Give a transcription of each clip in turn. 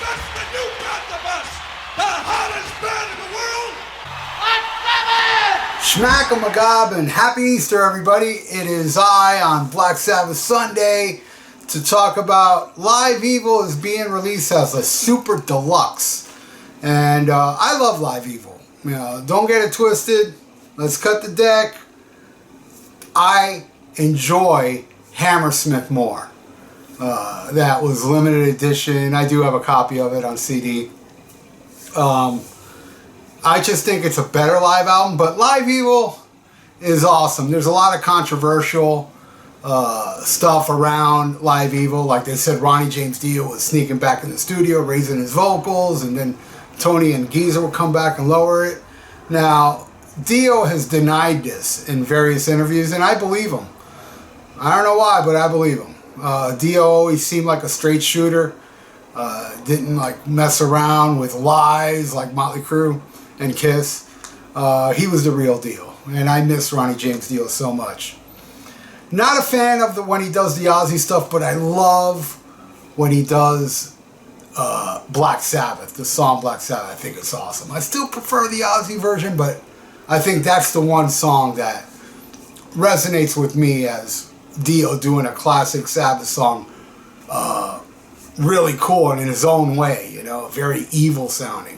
presents the new best of us, the hottest band in the world, Black Sabbath! Schmack-a-magab and happy Easter, everybody. It is I on Black Sabbath Sunday to talk about Live Evil is being released as a super deluxe. And I love Live Evil. You know, don't get it twisted. Let's cut the deck. I enjoy Hammersmith more. That was limited edition. I do have a copy of it on CD. I just think it's a better live album, but Live Evil is awesome. There's a lot of controversial stuff around Live Evil. Like they said, Ronnie James Dio was sneaking back in the studio, raising his vocals, and then Tony and Geezer would come back and lower it. Now, Dio has denied this in various interviews, and I believe him. I don't know why, but I believe him. Dio always seemed like a straight shooter. Didn't like mess around with lies like Motley Crue and Kiss. He was the real deal, and I miss Ronnie James Dio so much. Not a fan of when he does the Ozzy stuff, but I love when he does Black Sabbath, the song Black Sabbath. I think it's awesome. I still prefer the Ozzy version, but I think that's the one song that resonates with me as Dio doing a classic Sabbath song, really cool and in his own way, you know, very evil sounding.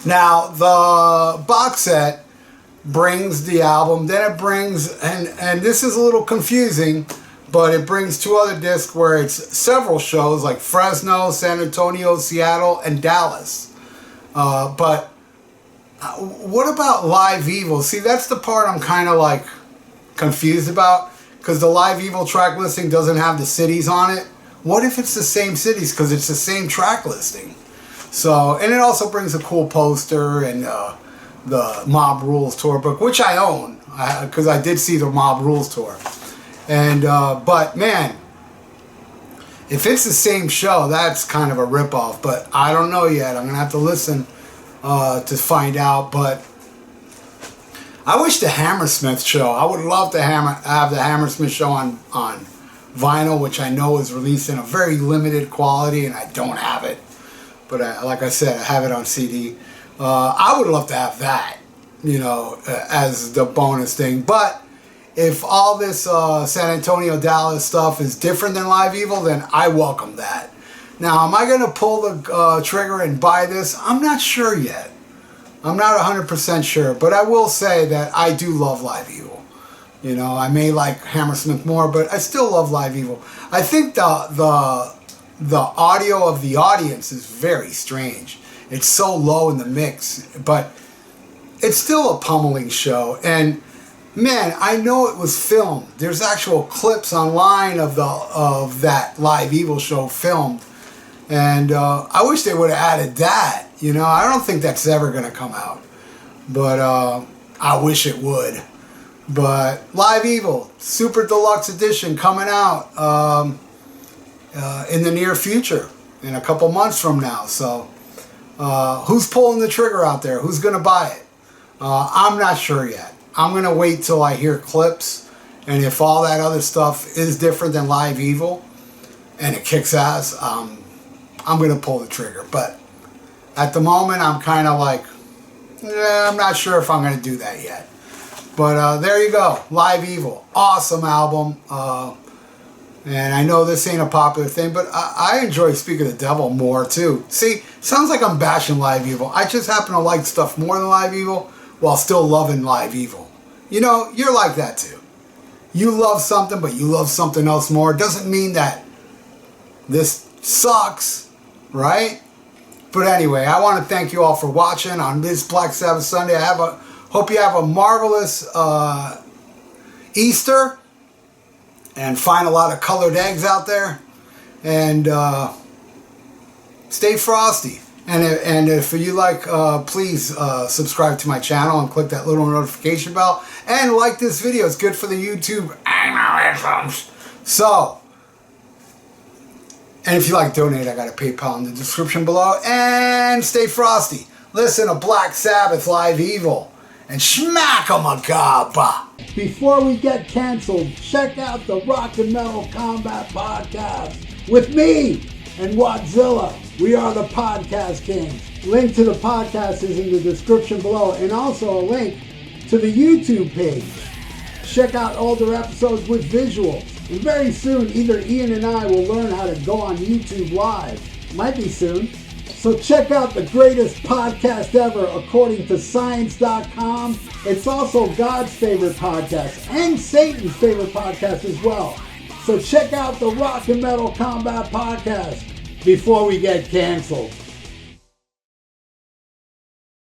Now, the box set brings the album, then it brings, and this is a little confusing, but it brings two other discs where it's several shows like Fresno, San Antonio, Seattle, and Dallas. But what about Live Evil? See, that's the part I'm kind of like confused about, because the Live Evil track listing doesn't have the cities on it. What if it's the same cities, because it's the same track listing? So, and it also brings a cool poster and the Mob Rules tour book, which I own, because I did see the Mob Rules tour. And but man, if it's the same show, that's kind of a ripoff. But I don't know yet. I'm gonna have to listen to find out. But I wish the Hammersmith show. I would love to have the Hammersmith show on vinyl, which I know is released in a very limited quality, and I don't have it. But like I said, I have it on CD. I would love to have that, you know, as the bonus thing. But if all this San Antonio, Dallas stuff is different than Live Evil, then I welcome that. Now, am I going to pull the trigger and buy this? I'm not sure yet. I'm not 100% sure. But I will say that I do love Live Evil. You know, I may like Hammersmith more, but I still love Live Evil. I think the audio of the audience is very strange. It's so low in the mix, but it's still a pummeling show. And man, I know it was filmed. There's actual clips online of that Live Evil show filmed, and I wish they would have added that. You know, I don't think that's ever going to come out, but I wish it would. But Live Evil Super Deluxe Edition coming out in the near future, in a couple months from now. So who's pulling the trigger out there? Who's going to buy it? I'm not sure yet. I'm going to wait till I hear clips, and if all that other stuff is different than Live Evil and it kicks ass, I'm going to pull the trigger. But at the moment, I'm kind of like, I'm not sure if I'm going to do that yet. But there you go, Live Evil, awesome album. And I know this ain't a popular thing, but I enjoy Speak of the Devil more too. See, sounds like I'm bashing Live Evil. I just happen to like stuff more than Live Evil while still loving Live Evil. You know, you're like that too. You love something, but you love something else more. Doesn't mean that this sucks, right? But anyway, I want to thank you all for watching on this Black Sabbath Sunday. Hope you have a marvelous Easter. And find a lot of colored eggs out there, and stay frosty. And if you like, please subscribe to my channel and click that little notification bell, and like this video. It's good for the YouTube algorithms. So, and if you like donate, I got a PayPal in the description below. And stay frosty. Listen to Black Sabbath Live Evil and schmack-a-magaba. Before we get canceled, check out the Rock and Metal Combat Podcast with me and Wadzilla. We are the Podcast Kings. Link to the podcast is in the description below, and also a link to the YouTube page. Check out older episodes with visuals. And very soon, either Ian and I will learn how to go on YouTube Live. Might be soon. So check out the greatest podcast ever according to science.com. It's also God's favorite podcast and Satan's favorite podcast as well. So check out the Rock and Metal Combat Podcast before we get canceled.